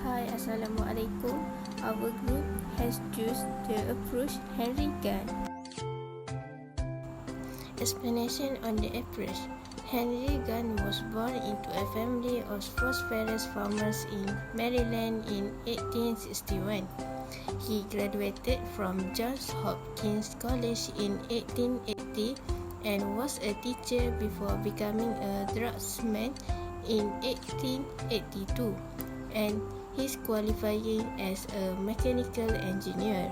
Hi, Assalamualaikum. Our group has chosen the approach Henry Gantt. Explanation on the approach. Henry Gantt was born into a family of prosperous farmers in Maryland in 1861. He graduated from Johns Hopkins College in 1880 and was a teacher before becoming a draftsman in 1882, and his qualifying as a mechanical engineer.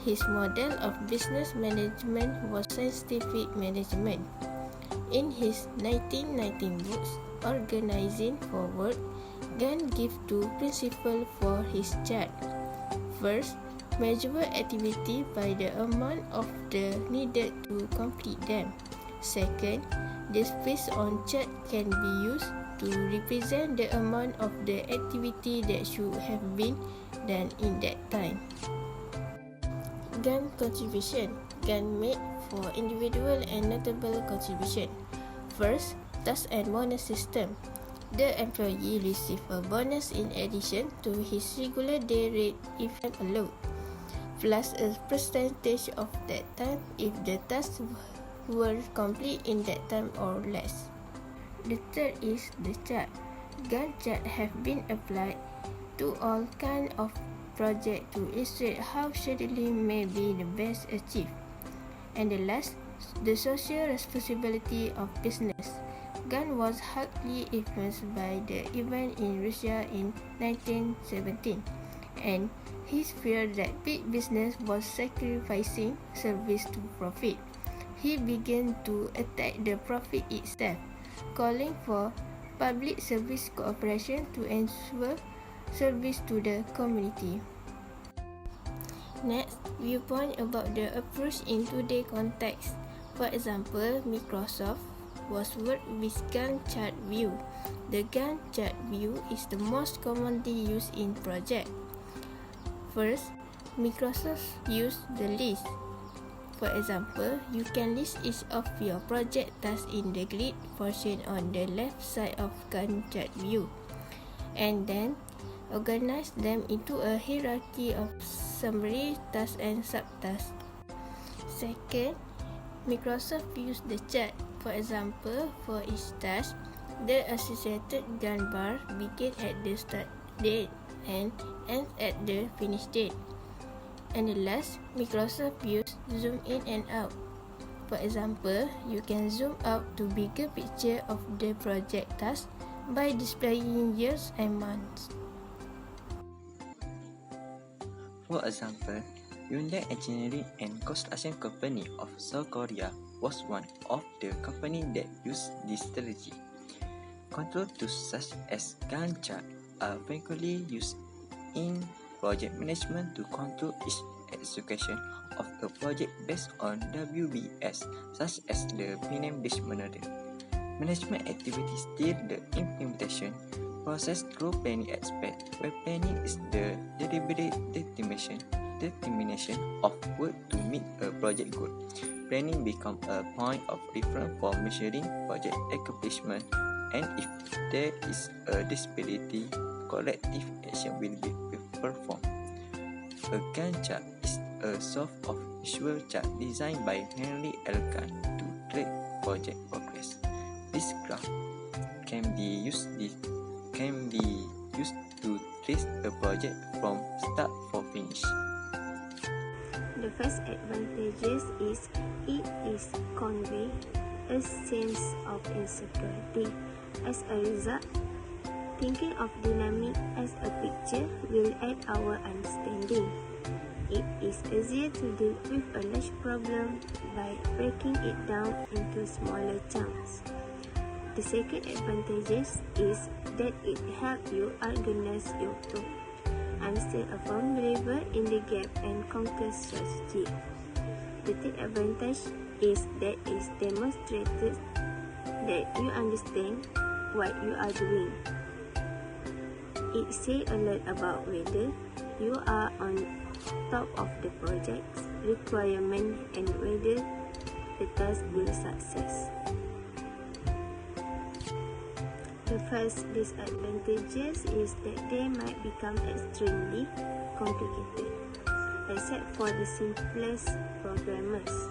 His model of business management was scientific management. In his 1919 book, Organizing for Work, Gantt gives two principles for his chart. First, measure activity by the amount of the needed to complete them. Second, the space on chart can be used to represent the amount of the activity that should have been done in that time. Gantt contribution. Gantt made 4 individual and notable contribution. First, task and bonus system. The employee receives a bonus in addition to his regular day rate if allowed, plus a percentage of that time if the tasks were complete in that time or less. The third is the chart. Gantt chart have been applied to all kinds of projects to illustrate how scheduling may be the best achieved. And the last, the social responsibility of business. Gantt was highly influenced by the event in Russia in 1917, and his fear that big business was sacrificing service to profit. He began to attack the profit itself, calling for public service cooperation to ensure service to the community. Next, viewpoint about the approach in today's context. For example, Microsoft was worked with Gantt chart view. The Gantt chart view is the most commonly used in project. First, Microsoft used the list. For example, you can list each of your project tasks in the grid portion on the left side of Gantt chart view, and then organize them into a hierarchy of summary tasks and subtasks. Second, Microsoft used the chart. For example, for each task, the associated Gantt bar begins at the start date and ends at the finish date. And the last, Microsoft used zoom in and out. For example, you can zoom out to bigger picture of the project task by displaying years and months. For example, Hyundai Engineering and Construction Company of South Korea was one of the companies that used this strategy. Control tools such as Gantt chart are frequently used in project management to control each execution of a project based on WBS, such as the Pinem-based model. Management activity still the implementation process through planning aspect, where planning is the deliberate determination of work to meet a project goal. Planning becomes a point of reference for measuring project accomplishment, and if there is a disparity, corrective action will be performed. A Gantt chart is a sort of visual chart designed by Henry L. Gantt to track project progress. This graph can be used to trace a project from start to finish. The first advantage is it is convey a sense of insecurity. As a result, thinking of dynamic as a picture will aid our understanding. It is easier to deal with a large problem by breaking it down into smaller chunks. The second advantage is that it helps you organize your thought. I'm still a firm believer in the gap and conquer strategy. The third advantage is that it demonstrated that you understand what you are doing. It says a lot about whether you are on top of the project's requirement and whether the task will success. The first disadvantages is that they might become extremely complicated, except for the simplest programmers.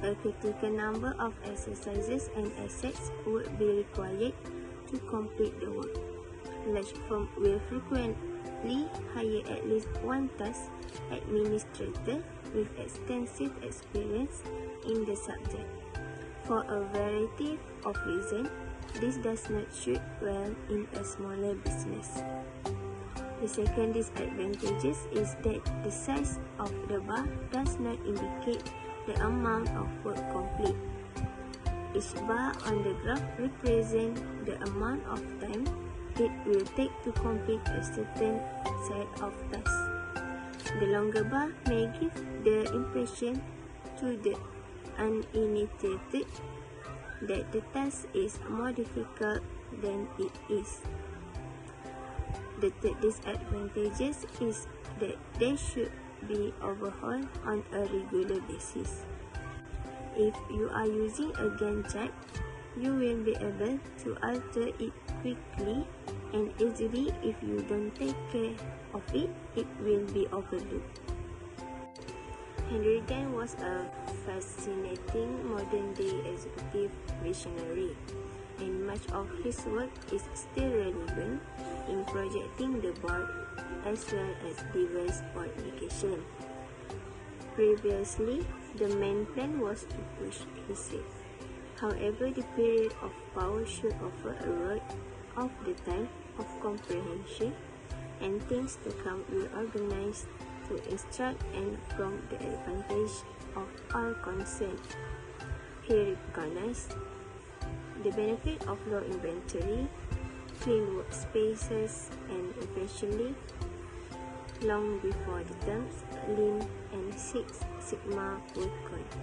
A critical number of exercises and assets would be required to complete the work. Large firms will frequently hire at least one task administrator with extensive experience in the subject. For a variety of reasons, this does not suit well in a smaller business. The second disadvantage is that the size of the bar does not indicate the amount of work complete. Each bar on the graph represents the amount of time it will take to complete a certain set of tasks. The longer bar may give the impression to the uninitiated that the task is more difficult than it is. The third disadvantage is that they should be overhauled on a regular basis. If you are using a Gantt chart, you will be able to alter it quickly and easily. If you don't take care of it, it will be overlooked. Henry Gantt was a fascinating modern-day executive visionary, and much of his work is still relevant in projecting the board as well as diverse board applications. Previously, the main plan was to push, he said. However, the period of power should offer a road of the time of comprehension, and things to come will organize to instruct and promote the advantage of all concerned. He recognized the benefit of low inventory, clean workspaces, and eventually, long before the terms Lean and Six Sigma were coined.